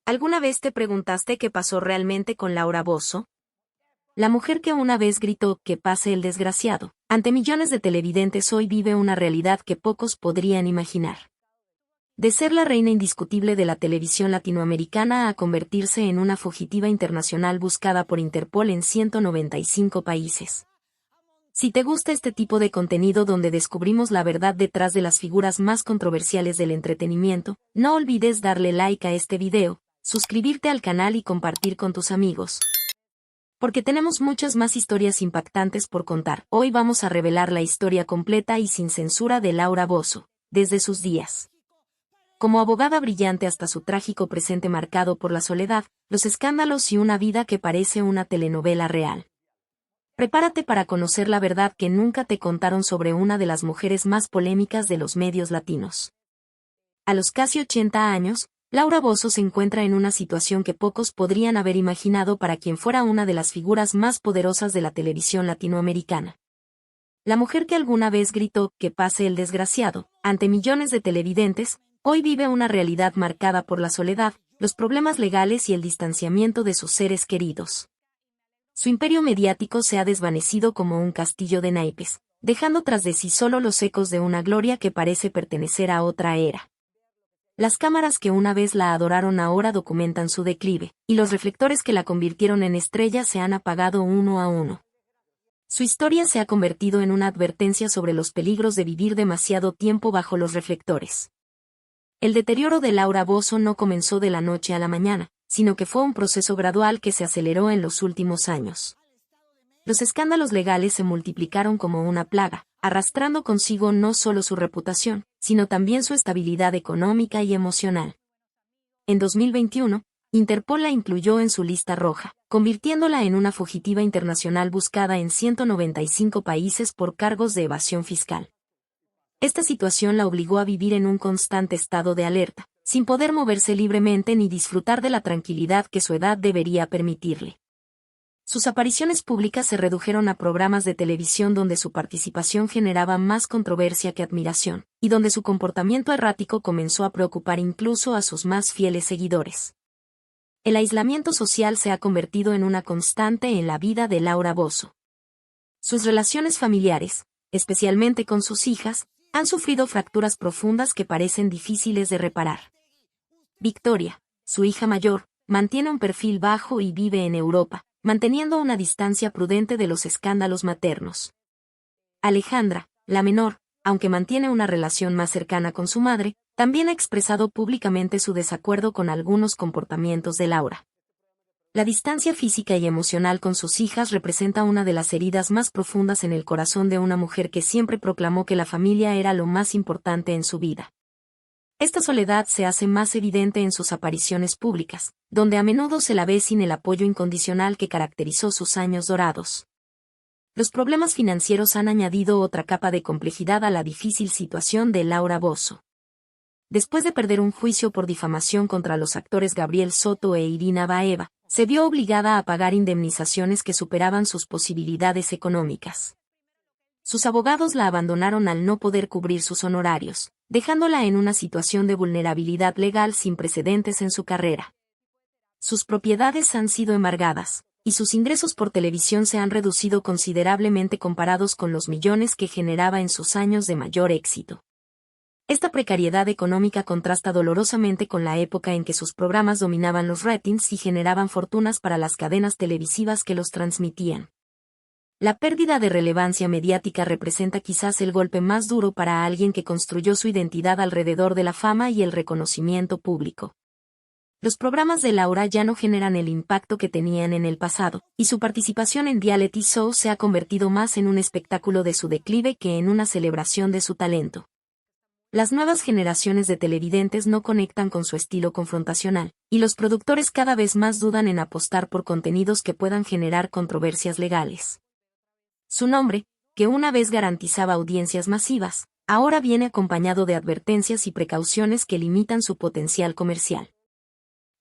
¿Alguna vez te preguntaste qué pasó realmente con Laura Bozzo? La mujer que una vez gritó "que pase el desgraciado" ante millones de televidentes hoy vive una realidad que pocos podrían imaginar. De ser la reina indiscutible de la televisión latinoamericana a convertirse en una fugitiva internacional buscada por Interpol en 195 países. Si te gusta este tipo de contenido donde descubrimos la verdad detrás de las figuras más controversiales del entretenimiento, no olvides darle like a este video, suscribirte al canal y compartir con tus amigos. Porque tenemos muchas más historias impactantes por contar. Hoy vamos a revelar la historia completa y sin censura de Laura Bozzo, desde sus días como abogada brillante hasta su trágico presente marcado por la soledad, los escándalos y una vida que parece una telenovela real. Prepárate para conocer la verdad que nunca te contaron sobre una de las mujeres más polémicas de los medios latinos. A los casi 80 años, Laura Bozzo se encuentra en una situación que pocos podrían haber imaginado para quien fuera una de las figuras más poderosas de la televisión latinoamericana. La mujer que alguna vez gritó "que pase el desgraciado" ante millones de televidentes, hoy vive una realidad marcada por la soledad, los problemas legales y el distanciamiento de sus seres queridos. Su imperio mediático se ha desvanecido como un castillo de naipes, dejando tras de sí solo los ecos de una gloria que parece pertenecer a otra era. Las cámaras que una vez la adoraron ahora documentan su declive, y los reflectores que la convirtieron en estrella se han apagado uno a uno. Su historia se ha convertido en una advertencia sobre los peligros de vivir demasiado tiempo bajo los reflectores. El deterioro de Laura Bozzo no comenzó de la noche a la mañana, sino que fue un proceso gradual que se aceleró en los últimos años. Los escándalos legales se multiplicaron como una plaga, arrastrando consigo no solo su reputación, sino también su estabilidad económica y emocional. En 2021, Interpol la incluyó en su lista roja, convirtiéndola en una fugitiva internacional buscada en 195 países por cargos de evasión fiscal. Esta situación la obligó a vivir en un constante estado de alerta, sin poder moverse libremente ni disfrutar de la tranquilidad que su edad debería permitirle. Sus apariciones públicas se redujeron a programas de televisión donde su participación generaba más controversia que admiración, y donde su comportamiento errático comenzó a preocupar incluso a sus más fieles seguidores. El aislamiento social se ha convertido en una constante en la vida de Laura Bozzo. Sus relaciones familiares, especialmente con sus hijas, han sufrido fracturas profundas que parecen difíciles de reparar. Victoria, su hija mayor, mantiene un perfil bajo y vive en Europa, manteniendo una distancia prudente de los escándalos maternos. Alejandra, la menor, aunque mantiene una relación más cercana con su madre, también ha expresado públicamente su desacuerdo con algunos comportamientos de Laura. La distancia física y emocional con sus hijas representa una de las heridas más profundas en el corazón de una mujer que siempre proclamó que la familia era lo más importante en su vida. Esta soledad se hace más evidente en sus apariciones públicas, donde a menudo se la ve sin el apoyo incondicional que caracterizó sus años dorados. Los problemas financieros han añadido otra capa de complejidad a la difícil situación de Laura Bozzo. Después de perder un juicio por difamación contra los actores Gabriel Soto e Irina Baeva, se vio obligada a pagar indemnizaciones que superaban sus posibilidades económicas. Sus abogados la abandonaron al no poder cubrir sus honorarios, dejándola en una situación de vulnerabilidad legal sin precedentes en su carrera. Sus propiedades han sido embargadas, y sus ingresos por televisión se han reducido considerablemente comparados con los millones que generaba en sus años de mayor éxito. Esta precariedad económica contrasta dolorosamente con la época en que sus programas dominaban los ratings y generaban fortunas para las cadenas televisivas que los transmitían. La pérdida de relevancia mediática representa quizás el golpe más duro para alguien que construyó su identidad alrededor de la fama y el reconocimiento público. Los programas de Laura ya no generan el impacto que tenían en el pasado, y su participación en reality shows se ha convertido más en un espectáculo de su declive que en una celebración de su talento. Las nuevas generaciones de televidentes no conectan con su estilo confrontacional, y los productores cada vez más dudan en apostar por contenidos que puedan generar controversias legales. Su nombre, que una vez garantizaba audiencias masivas, ahora viene acompañado de advertencias y precauciones que limitan su potencial comercial.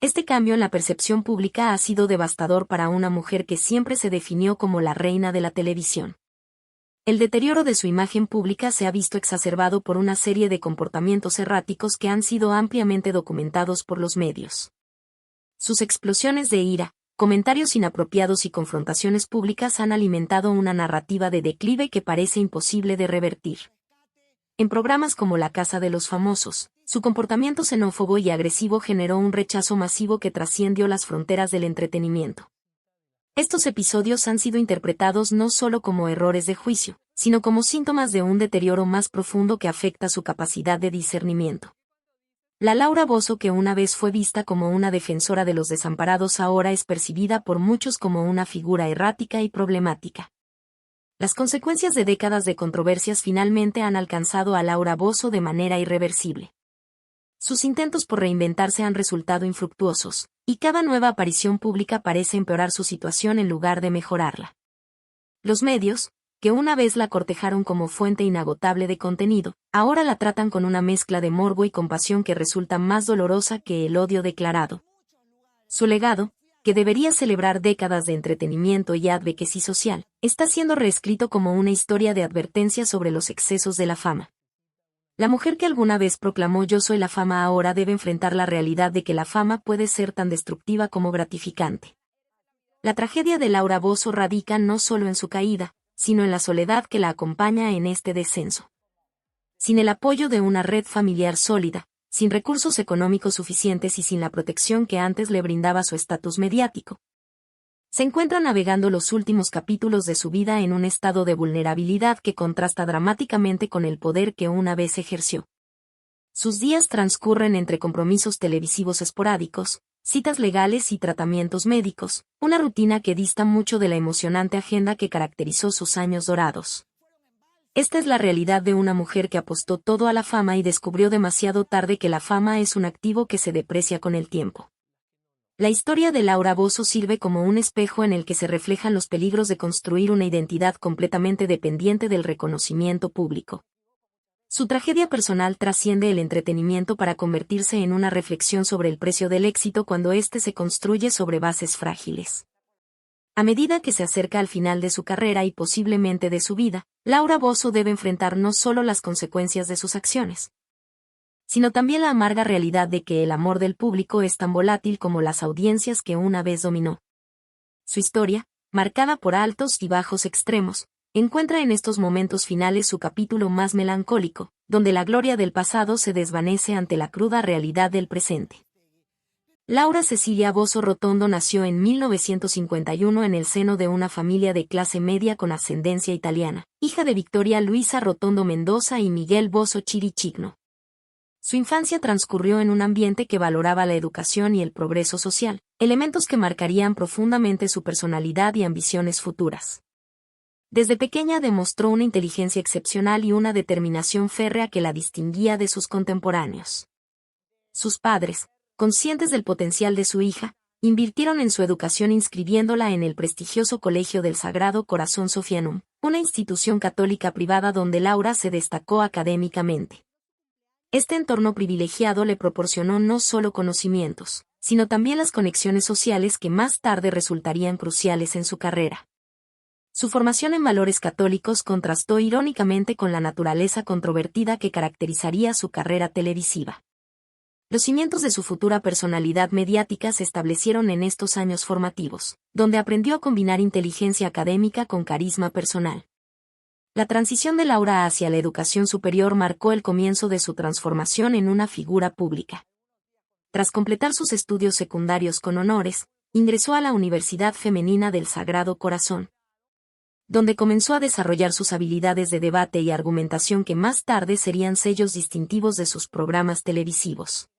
Este cambio en la percepción pública ha sido devastador para una mujer que siempre se definió como la reina de la televisión. El deterioro de su imagen pública se ha visto exacerbado por una serie de comportamientos erráticos que han sido ampliamente documentados por los medios. Sus explosiones de ira, comentarios inapropiados y confrontaciones públicas han alimentado una narrativa de declive que parece imposible de revertir. En programas como La Casa de los Famosos, su comportamiento xenófobo y agresivo generó un rechazo masivo que trascendió las fronteras del entretenimiento. Estos episodios han sido interpretados no solo como errores de juicio, sino como síntomas de un deterioro más profundo que afecta su capacidad de discernimiento. La Laura Bozzo, que una vez fue vista como una defensora de los desamparados, ahora es percibida por muchos como una figura errática y problemática. Las consecuencias de décadas de controversias finalmente han alcanzado a Laura Bozzo de manera irreversible. Sus intentos por reinventarse han resultado infructuosos, y cada nueva aparición pública parece empeorar su situación en lugar de mejorarla. Los medios, que una vez la cortejaron como fuente inagotable de contenido, ahora la tratan con una mezcla de morbo y compasión que resulta más dolorosa que el odio declarado. Su legado, que debería celebrar décadas de entretenimiento y advocacy social, está siendo reescrito como una historia de advertencia sobre los excesos de la fama. La mujer que alguna vez proclamó "Yo soy la fama" ahora debe enfrentar la realidad de que la fama puede ser tan destructiva como gratificante. La tragedia de Laura Bozzo radica no solo en su caída, sino en la soledad que la acompaña en este descenso. Sin el apoyo de una red familiar sólida, sin recursos económicos suficientes y sin la protección que antes le brindaba su estatus mediático, se encuentra navegando los últimos capítulos de su vida en un estado de vulnerabilidad que contrasta dramáticamente con el poder que una vez ejerció. Sus días transcurren entre compromisos televisivos esporádicos, citas legales y tratamientos médicos, una rutina que dista mucho de la emocionante agenda que caracterizó sus años dorados. Esta es la realidad de una mujer que apostó todo a la fama y descubrió demasiado tarde que la fama es un activo que se deprecia con el tiempo. La historia de Laura Bozzo sirve como un espejo en el que se reflejan los peligros de construir una identidad completamente dependiente del reconocimiento público. Su tragedia personal trasciende el entretenimiento para convertirse en una reflexión sobre el precio del éxito cuando éste se construye sobre bases frágiles. A medida que se acerca al final de su carrera y posiblemente de su vida, Laura Bozzo debe enfrentar no solo las consecuencias de sus acciones, sino también la amarga realidad de que el amor del público es tan volátil como las audiencias que una vez dominó. Su historia, marcada por altos y bajos extremos, encuentra en estos momentos finales su capítulo más melancólico, donde la gloria del pasado se desvanece ante la cruda realidad del presente. Laura Cecilia Bozzo Rotondo nació en 1951 en el seno de una familia de clase media con ascendencia italiana, hija de Victoria Luisa Rotondo Mendoza y Miguel Bozzo Chirichigno. Su infancia transcurrió en un ambiente que valoraba la educación y el progreso social, elementos que marcarían profundamente su personalidad y ambiciones futuras. Desde pequeña demostró una inteligencia excepcional y una determinación férrea que la distinguía de sus contemporáneos. Sus padres, conscientes del potencial de su hija, invirtieron en su educación inscribiéndola en el prestigioso Colegio del Sagrado Corazón Sofianum, una institución católica privada donde Laura se destacó académicamente. Este entorno privilegiado le proporcionó no solo conocimientos, sino también las conexiones sociales que más tarde resultarían cruciales en su carrera. Su formación en valores católicos contrastó irónicamente con la naturaleza controvertida que caracterizaría su carrera televisiva. Los cimientos de su futura personalidad mediática se establecieron en estos años formativos, donde aprendió a combinar inteligencia académica con carisma personal. La transición de Laura hacia la educación superior marcó el comienzo de su transformación en una figura pública. Tras completar sus estudios secundarios con honores, ingresó a la Universidad Femenina del Sagrado Corazón, donde comenzó a desarrollar sus habilidades de debate y argumentación que más tarde serían sellos distintivos de sus programas televisivos.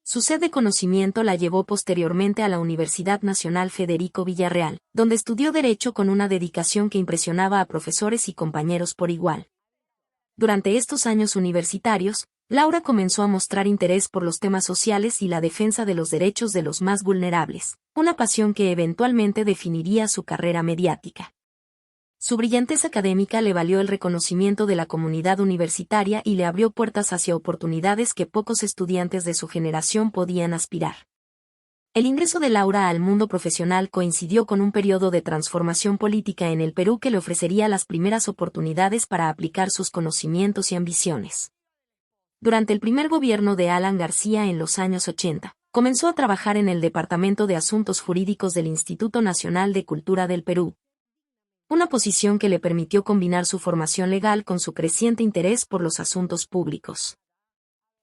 Su sed de conocimiento la llevó posteriormente a la Universidad Nacional Federico Villarreal, donde estudió Derecho con una dedicación que impresionaba a profesores y compañeros por igual. Durante estos años universitarios, Laura comenzó a mostrar interés por los temas sociales y la defensa de los derechos de los más vulnerables, una pasión que eventualmente definiría su carrera mediática. Su brillantez académica le valió el reconocimiento de la comunidad universitaria y le abrió puertas hacia oportunidades que pocos estudiantes de su generación podían aspirar. El ingreso de Laura al mundo profesional coincidió con un periodo de transformación política en el Perú que le ofrecería las primeras oportunidades para aplicar sus conocimientos y ambiciones. Durante el primer gobierno de Alan García en los años 80, Comenzó a trabajar en el Departamento de Asuntos Jurídicos del Instituto Nacional de Cultura del Perú, una posición que le permitió combinar su formación legal con su creciente interés por los asuntos públicos.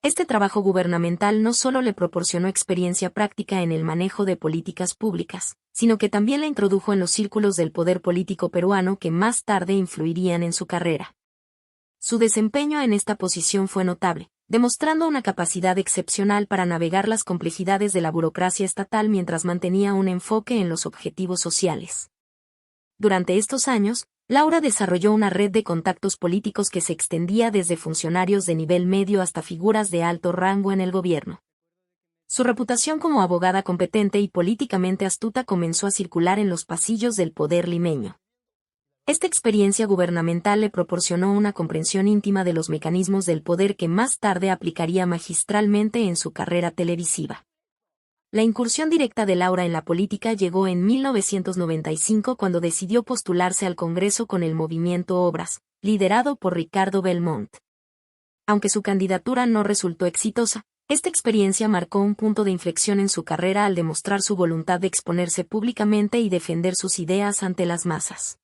Este trabajo gubernamental no solo le proporcionó experiencia práctica en el manejo de políticas públicas, sino que también la introdujo en los círculos del poder político peruano que más tarde influirían en su carrera. Su desempeño en esta posición fue notable, demostrando una capacidad excepcional para navegar las complejidades de la burocracia estatal mientras mantenía un enfoque en los objetivos sociales. Durante estos años, Laura desarrolló una red de contactos políticos que se extendía desde funcionarios de nivel medio hasta figuras de alto rango en el gobierno. Su reputación como abogada competente y políticamente astuta comenzó a circular en los pasillos del poder limeño. Esta experiencia gubernamental le proporcionó una comprensión íntima de los mecanismos del poder que más tarde aplicaría magistralmente en su carrera televisiva. La incursión directa de Laura en la política llegó en 1995 cuando decidió postularse al Congreso con el movimiento Obras, liderado por Ricardo Belmont. Aunque su candidatura no resultó exitosa, esta experiencia marcó un punto de inflexión en su carrera al demostrar su voluntad de exponerse públicamente y defender sus ideas ante las masas.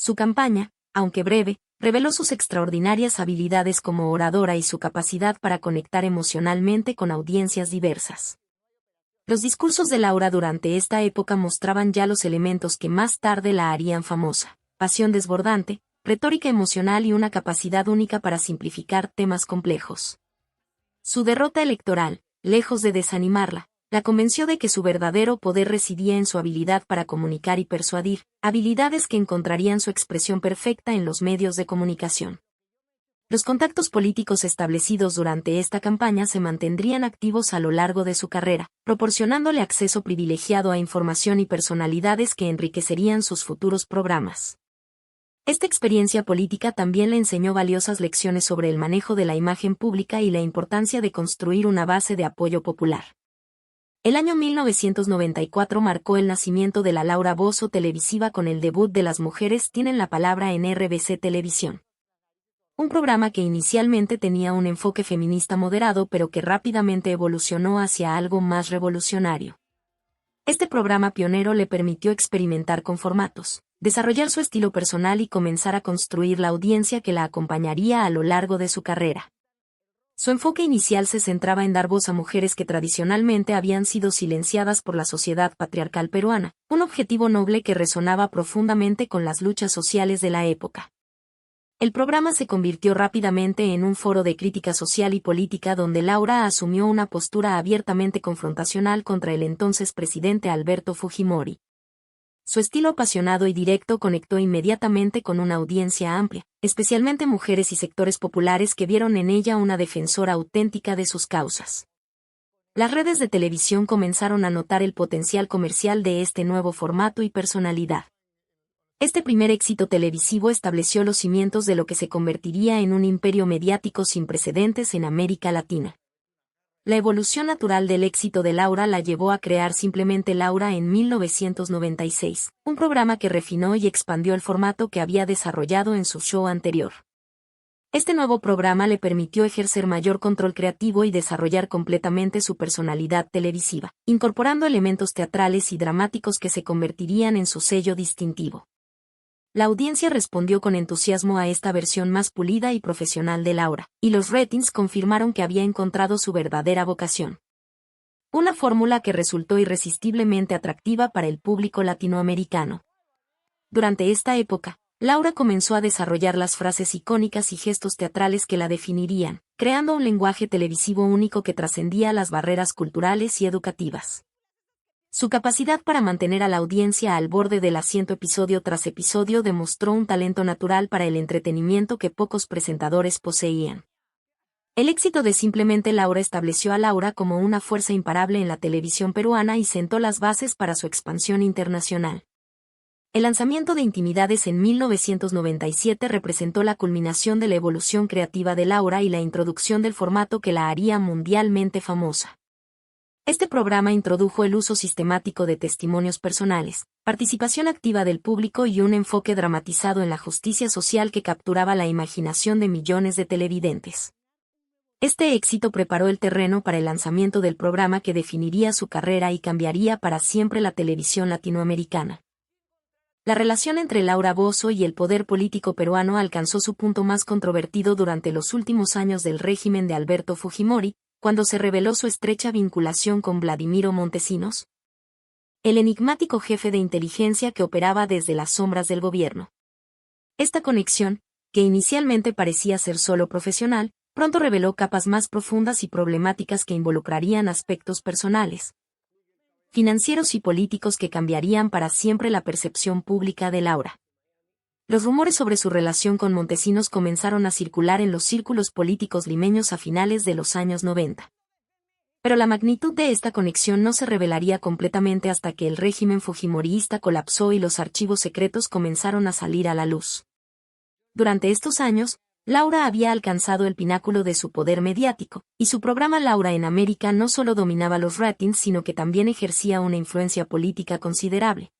Su campaña, aunque breve, reveló sus extraordinarias habilidades como oradora y su capacidad para conectar emocionalmente con audiencias diversas. Los discursos de Laura durante esta época mostraban ya los elementos que más tarde la harían famosa: pasión desbordante, retórica emocional y una capacidad única para simplificar temas complejos. Su derrota electoral, lejos de desanimarla, la convenció de que su verdadero poder residía en su habilidad para comunicar y persuadir, habilidades que encontrarían su expresión perfecta en los medios de comunicación. Los contactos políticos establecidos durante esta campaña se mantendrían activos a lo largo de su carrera, proporcionándole acceso privilegiado a información y personalidades que enriquecerían sus futuros programas. Esta experiencia política también le enseñó valiosas lecciones sobre el manejo de la imagen pública y la importancia de construir una base de apoyo popular. El año 1994 marcó el nacimiento de la Laura Bozzo televisiva con el debut de Las mujeres tienen la palabra en RBC Televisión. Un programa que inicialmente tenía un enfoque feminista moderado pero que rápidamente evolucionó hacia algo más revolucionario. Este programa pionero le permitió experimentar con formatos, desarrollar su estilo personal y comenzar a construir la audiencia que la acompañaría a lo largo de su carrera. Su enfoque inicial se centraba en dar voz a mujeres que tradicionalmente habían sido silenciadas por la sociedad patriarcal peruana, un objetivo noble que resonaba profundamente con las luchas sociales de la época. El programa se convirtió rápidamente en un foro de crítica social y política donde Laura asumió una postura abiertamente confrontacional contra el entonces presidente Alberto Fujimori. Su estilo apasionado y directo conectó inmediatamente con una audiencia amplia, especialmente mujeres y sectores populares que vieron en ella una defensora auténtica de sus causas. Las redes de televisión comenzaron a notar el potencial comercial de este nuevo formato y personalidad. Este primer éxito televisivo estableció los cimientos de lo que se convertiría en un imperio mediático sin precedentes en América Latina. La evolución natural del éxito de Laura la llevó a crear Simplemente Laura en 1996, un programa que refinó y expandió el formato que había desarrollado en su show anterior. Este nuevo programa le permitió ejercer mayor control creativo y desarrollar completamente su personalidad televisiva, incorporando elementos teatrales y dramáticos que se convertirían en su sello distintivo. La audiencia respondió con entusiasmo a esta versión más pulida y profesional de Laura, y los ratings confirmaron que había encontrado su verdadera vocación. Una fórmula que resultó irresistiblemente atractiva para el público latinoamericano. Durante esta época, Laura comenzó a desarrollar las frases icónicas y gestos teatrales que la definirían, creando un lenguaje televisivo único que trascendía las barreras culturales y educativas. Su capacidad para mantener a la audiencia al borde del asiento episodio tras episodio demostró un talento natural para el entretenimiento que pocos presentadores poseían. El éxito de Simplemente Laura estableció a Laura como una fuerza imparable en la televisión peruana y sentó las bases para su expansión internacional. El lanzamiento de Intimidades en 1997 representó la culminación de la evolución creativa de Laura y la introducción del formato que la haría mundialmente famosa. Este programa introdujo el uso sistemático de testimonios personales, participación activa del público y un enfoque dramatizado en la justicia social que capturaba la imaginación de millones de televidentes. Este éxito preparó el terreno para el lanzamiento del programa que definiría su carrera y cambiaría para siempre la televisión latinoamericana. La relación entre Laura Bozzo y el poder político peruano alcanzó su punto más controvertido durante los últimos años del régimen de Alberto Fujimori, cuando se reveló su estrecha vinculación con Vladimiro Montesinos, el enigmático jefe de inteligencia que operaba desde las sombras del gobierno. Esta conexión, que inicialmente parecía ser solo profesional, pronto reveló capas más profundas y problemáticas que involucrarían aspectos personales, financieros y políticos que cambiarían para siempre la percepción pública de Laura. Los rumores sobre su relación con Montesinos comenzaron a circular en los círculos políticos limeños a finales de los años 90. Pero la magnitud de esta conexión no se revelaría completamente hasta que el régimen fujimorista colapsó y los archivos secretos comenzaron a salir a la luz. Durante estos años, Laura había alcanzado el pináculo de su poder mediático, y su programa Laura en América no solo dominaba los ratings sino que también ejercía una influencia política considerable,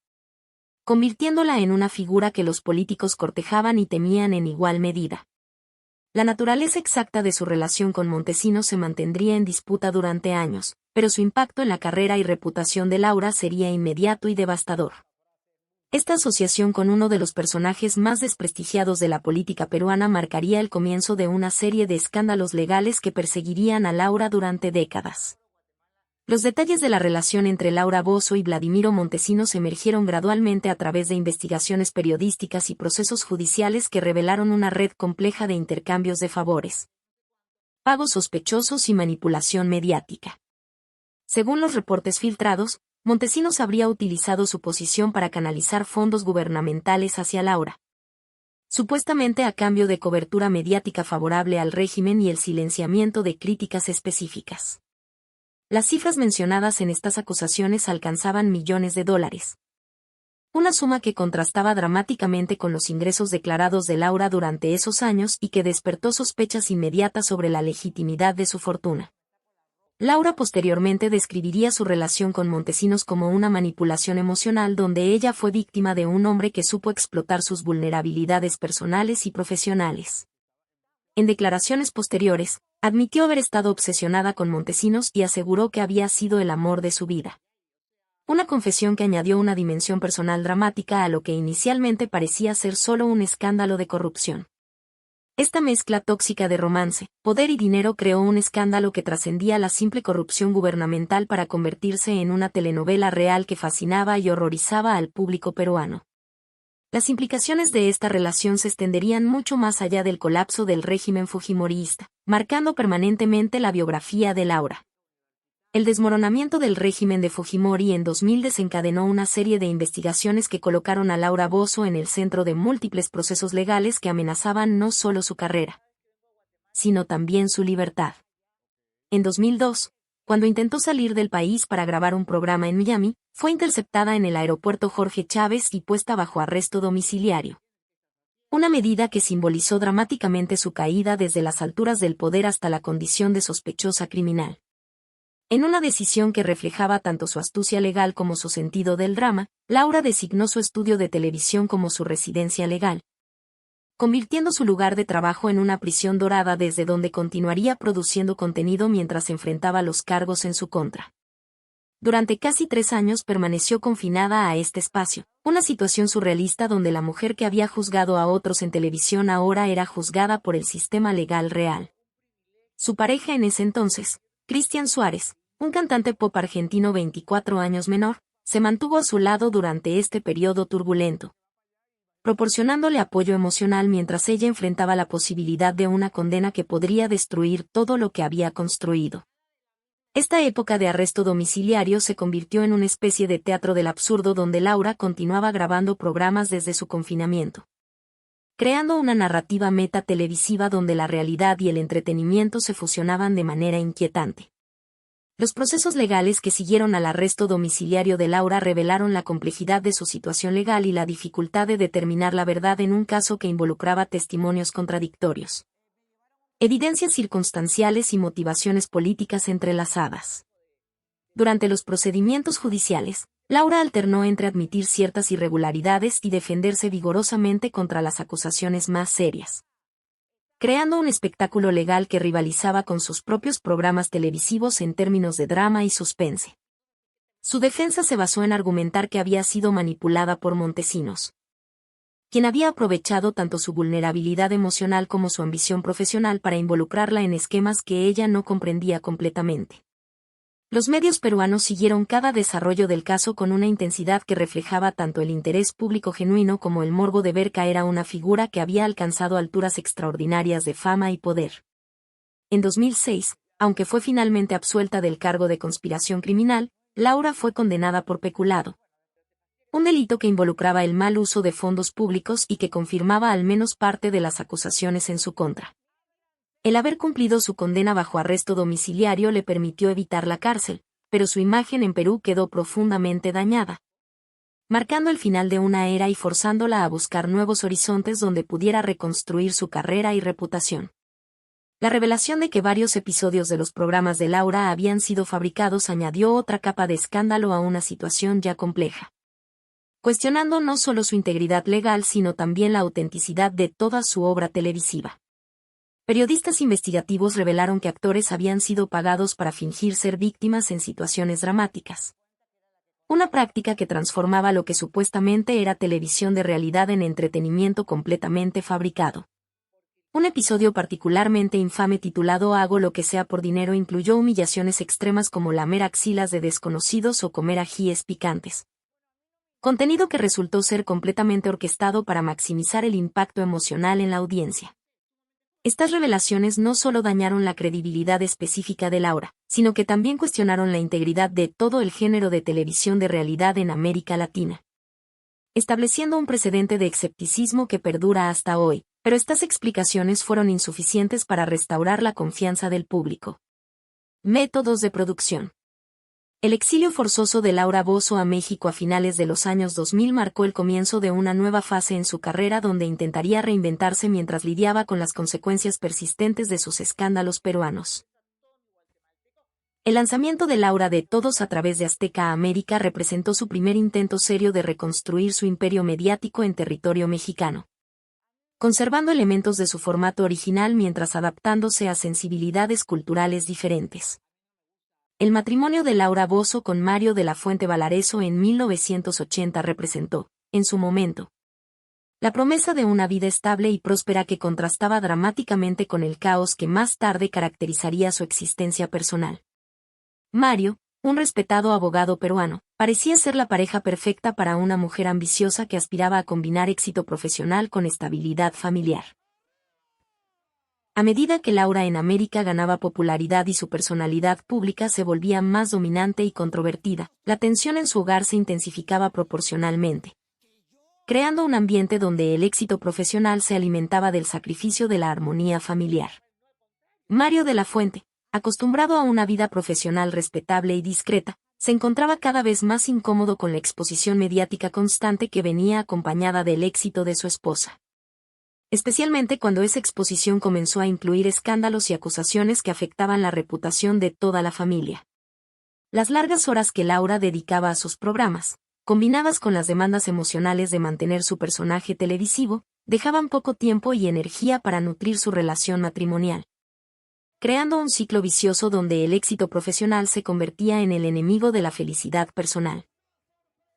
convirtiéndola en una figura que los políticos cortejaban y temían en igual medida. La naturaleza exacta de su relación con Montesinos se mantendría en disputa durante años, pero su impacto en la carrera y reputación de Laura sería inmediato y devastador. Esta asociación con uno de los personajes más desprestigiados de la política peruana marcaría el comienzo de una serie de escándalos legales que perseguirían a Laura durante décadas. Los detalles de la relación entre Laura Bozzo y Vladimiro Montesinos emergieron gradualmente a través de investigaciones periodísticas y procesos judiciales que revelaron una red compleja de intercambios de favores, pagos sospechosos y manipulación mediática. Según los reportes filtrados, Montesinos habría utilizado su posición para canalizar fondos gubernamentales hacia Laura, supuestamente a cambio de cobertura mediática favorable al régimen y el silenciamiento de críticas específicas. Las cifras mencionadas en estas acusaciones alcanzaban millones de dólares. Una suma que contrastaba dramáticamente con los ingresos declarados de Laura durante esos años y que despertó sospechas inmediatas sobre la legitimidad de su fortuna. Laura posteriormente describiría su relación con Montesinos como una manipulación emocional donde ella fue víctima de un hombre que supo explotar sus vulnerabilidades personales y profesionales. En declaraciones posteriores, admitió haber estado obsesionada con Montesinos y aseguró que había sido el amor de su vida. Una confesión que añadió una dimensión personal dramática a lo que inicialmente parecía ser solo un escándalo de corrupción. Esta mezcla tóxica de romance, poder y dinero creó un escándalo que trascendía la simple corrupción gubernamental para convertirse en una telenovela real que fascinaba y horrorizaba al público peruano. Las implicaciones de esta relación se extenderían mucho más allá del colapso del régimen fujimorista, marcando permanentemente la biografía de Laura. El desmoronamiento del régimen de Fujimori en 2000 desencadenó una serie de investigaciones que colocaron a Laura Bozzo en el centro de múltiples procesos legales que amenazaban no solo su carrera, sino también su libertad. En 2002, cuando intentó salir del país para grabar un programa en Miami, fue interceptada en el aeropuerto Jorge Chávez y puesta bajo arresto domiciliario. Una medida que simbolizó dramáticamente su caída desde las alturas del poder hasta la condición de sospechosa criminal. En una decisión que reflejaba tanto su astucia legal como su sentido del drama, Laura designó su estudio de televisión como su residencia legal, convirtiendo su lugar de trabajo en una prisión dorada desde donde continuaría produciendo contenido mientras enfrentaba los cargos en su contra. Durante casi 3 años permaneció confinada a este espacio, una situación surrealista donde la mujer que había juzgado a otros en televisión ahora era juzgada por el sistema legal real. Su pareja en ese entonces, Cristian Suárez, un cantante pop argentino 24 años menor, se mantuvo a su lado durante este periodo turbulento, proporcionándole apoyo emocional mientras ella enfrentaba la posibilidad de una condena que podría destruir todo lo que había construido. Esta época de arresto domiciliario se convirtió en una especie de teatro del absurdo donde Laura continuaba grabando programas desde su confinamiento, creando una narrativa meta televisiva donde la realidad y el entretenimiento se fusionaban de manera inquietante. Los procesos legales que siguieron al arresto domiciliario de Laura revelaron la complejidad de su situación legal y la dificultad de determinar la verdad en un caso que involucraba testimonios contradictorios, evidencias circunstanciales y motivaciones políticas entrelazadas. Durante los procedimientos judiciales, Laura alternó entre admitir ciertas irregularidades y defenderse vigorosamente contra las acusaciones más serias. creando un espectáculo legal que rivalizaba con sus propios programas televisivos en términos de drama y suspense. Su defensa se basó en argumentar que había sido manipulada por Montesinos, quien había aprovechado tanto su vulnerabilidad emocional como su ambición profesional para involucrarla en esquemas que ella no comprendía completamente. Los medios peruanos siguieron cada desarrollo del caso con una intensidad que reflejaba tanto el interés público genuino como el morbo de ver caer a una figura que había alcanzado alturas extraordinarias de fama y poder. En 2006, aunque fue finalmente absuelta del cargo de conspiración criminal, Laura fue condenada por peculado, un delito que involucraba el mal uso de fondos públicos y que confirmaba al menos parte de las acusaciones en su contra. El haber cumplido su condena bajo arresto domiciliario le permitió evitar la cárcel, pero su imagen en Perú quedó profundamente dañada, marcando el final de una era y forzándola a buscar nuevos horizontes donde pudiera reconstruir su carrera y reputación. La revelación de que varios episodios de los programas de Laura habían sido fabricados añadió otra capa de escándalo a una situación ya compleja, cuestionando no solo su integridad legal sino también la autenticidad de toda su obra televisiva. Periodistas investigativos revelaron que actores habían sido pagados para fingir ser víctimas en situaciones dramáticas. Una práctica que transformaba lo que supuestamente era televisión de realidad en entretenimiento completamente fabricado. Un episodio particularmente infame titulado Hago lo que sea por dinero incluyó humillaciones extremas como lamer axilas de desconocidos o comer ajíes picantes. Contenido que resultó ser completamente orquestado para maximizar el impacto emocional en la audiencia. Estas revelaciones no solo dañaron la credibilidad específica de Laura, sino que también cuestionaron la integridad de todo el género de televisión de realidad en América Latina, estableciendo un precedente de escepticismo que perdura hasta hoy, pero estas explicaciones fueron insuficientes para restaurar la confianza del público. Métodos de producción. El exilio forzoso de Laura Bozzo a México a finales de los años 2000 marcó el comienzo de una nueva fase en su carrera donde intentaría reinventarse mientras lidiaba con las consecuencias persistentes de sus escándalos peruanos. El lanzamiento de Laura de Todos a través de Azteca América representó su primer intento serio de reconstruir su imperio mediático en territorio mexicano, conservando elementos de su formato original mientras adaptándose a sensibilidades culturales diferentes. El matrimonio de Laura Bozzo con Mario de la Fuente Valareso en 1980 representó, en su momento, la promesa de una vida estable y próspera que contrastaba dramáticamente con el caos que más tarde caracterizaría su existencia personal. Mario, un respetado abogado peruano, parecía ser la pareja perfecta para una mujer ambiciosa que aspiraba a combinar éxito profesional con estabilidad familiar. A medida que Laura en América ganaba popularidad y su personalidad pública se volvía más dominante y controvertida, la tensión en su hogar se intensificaba proporcionalmente, creando un ambiente donde el éxito profesional se alimentaba del sacrificio de la armonía familiar. Mario de la Fuente, acostumbrado a una vida profesional respetable y discreta, se encontraba cada vez más incómodo con la exposición mediática constante que venía acompañada del éxito de su esposa, especialmente cuando esa exposición comenzó a incluir escándalos y acusaciones que afectaban la reputación de toda la familia. Las largas horas que Laura dedicaba a sus programas, combinadas con las demandas emocionales de mantener su personaje televisivo, dejaban poco tiempo y energía para nutrir su relación matrimonial, creando un ciclo vicioso donde el éxito profesional se convertía en el enemigo de la felicidad personal.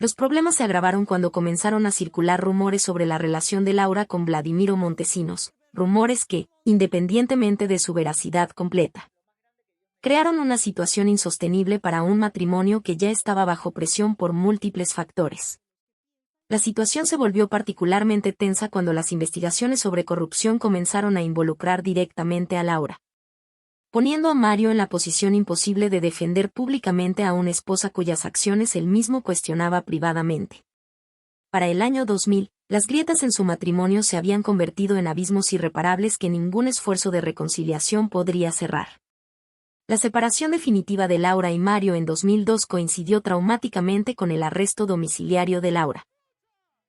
Los problemas se agravaron cuando comenzaron a circular rumores sobre la relación de Laura con Vladimiro Montesinos, rumores que, independientemente de su veracidad completa, crearon una situación insostenible para un matrimonio que ya estaba bajo presión por múltiples factores. La situación se volvió particularmente tensa cuando las investigaciones sobre corrupción comenzaron a involucrar directamente a Laura, poniendo a Mario en la posición imposible de defender públicamente a una esposa cuyas acciones él mismo cuestionaba privadamente. Para el año 2000, las grietas en su matrimonio se habían convertido en abismos irreparables que ningún esfuerzo de reconciliación podría cerrar. La separación definitiva de Laura y Mario en 2002 coincidió traumáticamente con el arresto domiciliario de Laura,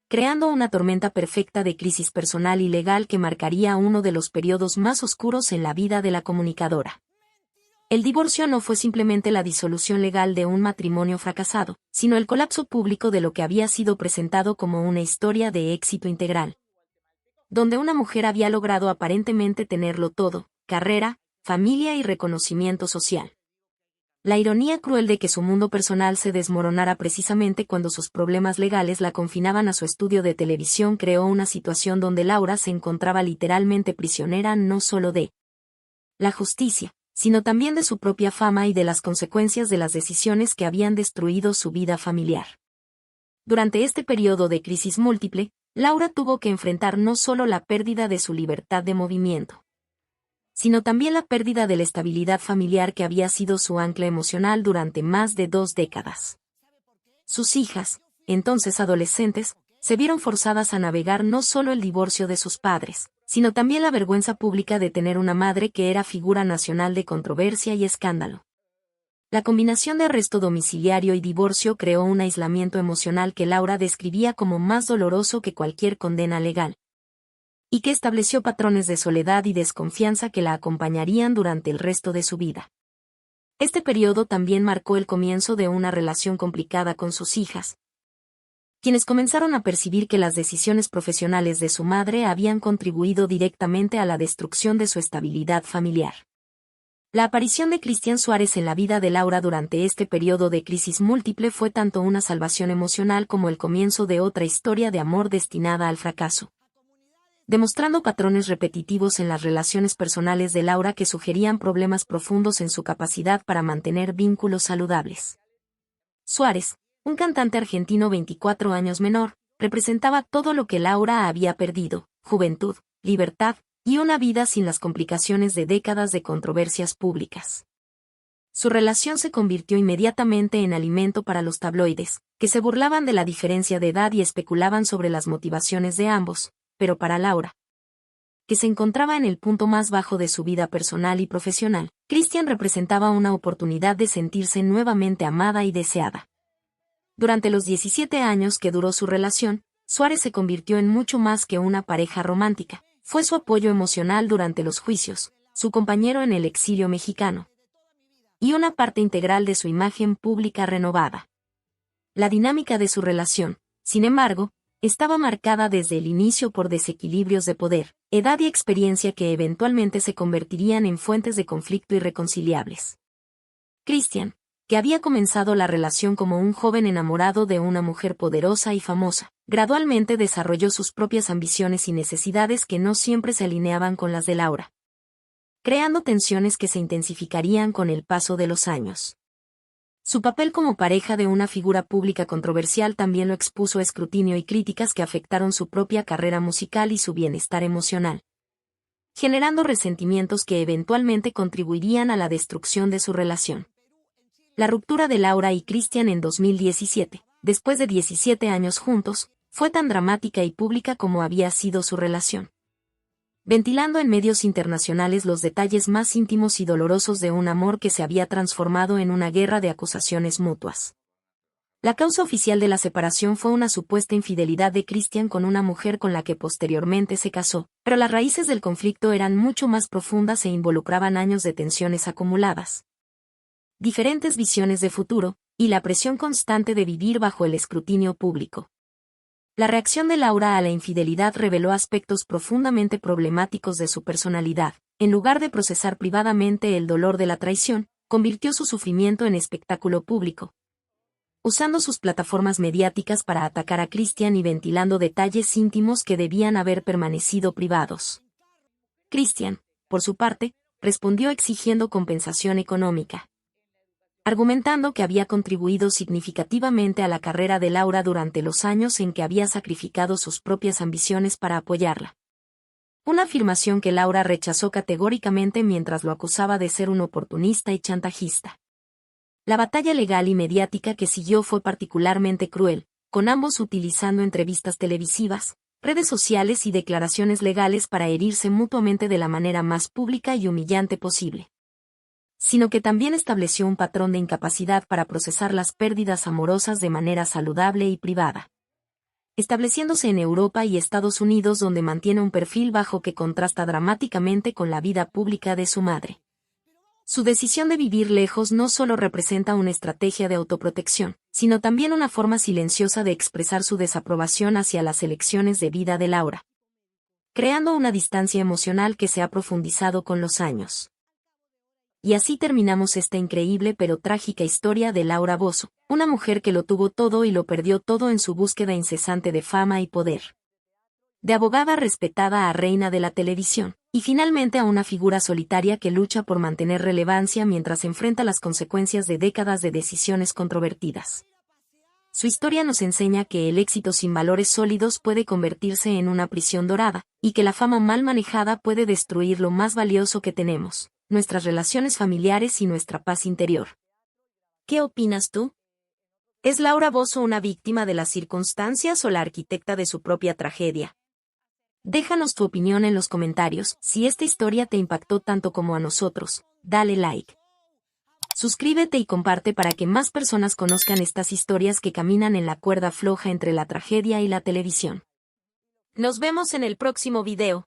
creando una tormenta perfecta de crisis personal y legal que marcaría uno de los periodos más oscuros en la vida de la comunicadora. El divorcio no fue simplemente la disolución legal de un matrimonio fracasado, sino el colapso público de lo que había sido presentado como una historia de éxito integral. donde una mujer había logrado aparentemente tenerlo todo: carrera, familia y reconocimiento social. La ironía cruel de que su mundo personal se desmoronara precisamente cuando sus problemas legales la confinaban a su estudio de televisión creó una situación donde Laura se encontraba literalmente prisionera no solo de la justicia, sino también de su propia fama y de las consecuencias de las decisiones que habían destruido su vida familiar. Durante este periodo de crisis múltiple, Laura tuvo que enfrentar no solo la pérdida de su libertad de movimiento, sino también la pérdida de la estabilidad familiar que había sido su ancla emocional durante más de 2 décadas. Sus hijas, entonces adolescentes, se vieron forzadas a navegar no solo el divorcio de sus padres, sino también la vergüenza pública de tener una madre que era figura nacional de controversia y escándalo. La combinación de arresto domiciliario y divorcio creó un aislamiento emocional que Laura describía como más doloroso que cualquier condena legal, y que estableció patrones de soledad y desconfianza que la acompañarían durante el resto de su vida. Este periodo también marcó el comienzo de una relación complicada con sus hijas, quienes comenzaron a percibir que las decisiones profesionales de su madre habían contribuido directamente a la destrucción de su estabilidad familiar. La aparición de Cristian Suárez en la vida de Laura durante este periodo de crisis múltiple fue tanto una salvación emocional como el comienzo de otra historia de amor destinada al fracaso, demostrando patrones repetitivos en las relaciones personales de Laura que sugerían problemas profundos en su capacidad para mantener vínculos saludables. Suárez, un cantante argentino 24 años menor, representaba todo lo que Laura había perdido: juventud, libertad, y una vida sin las complicaciones de décadas de controversias públicas. Su relación se convirtió inmediatamente en alimento para los tabloides, que se burlaban de la diferencia de edad y especulaban sobre las motivaciones de ambos, pero para Laura, que se encontraba en el punto más bajo de su vida personal y profesional, Cristian representaba una oportunidad de sentirse nuevamente amada y deseada. Durante los 17 años que duró su relación, Suárez se convirtió en mucho más que una pareja romántica. Fue su apoyo emocional durante los juicios, su compañero en el exilio mexicano, y una parte integral de su imagen pública renovada. La dinámica de su relación, sin embargo, estaba marcada desde el inicio por desequilibrios de poder, edad y experiencia que eventualmente se convertirían en fuentes de conflicto irreconciliables. Cristian, que había comenzado la relación como un joven enamorado de una mujer poderosa y famosa, gradualmente desarrolló sus propias ambiciones y necesidades que no siempre se alineaban con las de Laura, creando tensiones que se intensificarían con el paso de los años. Su papel como pareja de una figura pública controversial también lo expuso a escrutinio y críticas que afectaron su propia carrera musical y su bienestar emocional, generando resentimientos que eventualmente contribuirían a la destrucción de su relación. La ruptura de Laura y Cristian en 2017, después de 17 años juntos, fue tan dramática y pública como había sido su relación, ventilando en medios internacionales los detalles más íntimos y dolorosos de un amor que se había transformado en una guerra de acusaciones mutuas. La causa oficial de la separación fue una supuesta infidelidad de Cristian con una mujer con la que posteriormente se casó, pero las raíces del conflicto eran mucho más profundas e involucraban años de tensiones acumuladas, diferentes visiones de futuro, y la presión constante de vivir bajo el escrutinio público. La reacción de Laura a la infidelidad reveló aspectos profundamente problemáticos de su personalidad. En lugar de procesar privadamente el dolor de la traición, convirtió su sufrimiento en espectáculo público, usando sus plataformas mediáticas para atacar a Cristian y ventilando detalles íntimos que debían haber permanecido privados. Cristian, por su parte, respondió exigiendo compensación económica, argumentando que había contribuido significativamente a la carrera de Laura durante los años en que había sacrificado sus propias ambiciones para apoyarla. Una afirmación que Laura rechazó categóricamente mientras lo acusaba de ser un oportunista y chantajista. La batalla legal y mediática que siguió fue particularmente cruel, con ambos utilizando entrevistas televisivas, redes sociales y declaraciones legales para herirse mutuamente de la manera más pública y humillante posible, sino que también estableció un patrón de incapacidad para procesar las pérdidas amorosas de manera saludable y privada, estableciéndose en Europa y Estados Unidos, donde mantiene un perfil bajo que contrasta dramáticamente con la vida pública de su madre. Su decisión de vivir lejos no solo representa una estrategia de autoprotección, sino también una forma silenciosa de expresar su desaprobación hacia las elecciones de vida de Laura. creando una distancia emocional que se ha profundizado con los años. Y así terminamos esta increíble pero trágica historia de Laura Bozzo, una mujer que lo tuvo todo y lo perdió todo en su búsqueda incesante de fama y poder. De abogada respetada a reina de la televisión, y finalmente a una figura solitaria que lucha por mantener relevancia mientras enfrenta las consecuencias de décadas de decisiones controvertidas. Su historia nos enseña que el éxito sin valores sólidos puede convertirse en una prisión dorada, y que la fama mal manejada puede destruir lo más valioso que tenemos, nuestras relaciones familiares y nuestra paz interior. ¿Qué opinas tú? ¿Es Laura Bozzo una víctima de las circunstancias o la arquitecta de su propia tragedia? Déjanos tu opinión en los comentarios. Si esta historia te impactó tanto como a nosotros, dale like. Suscríbete y comparte para que más personas conozcan estas historias que caminan en la cuerda floja entre la tragedia y la televisión. Nos vemos en el próximo video.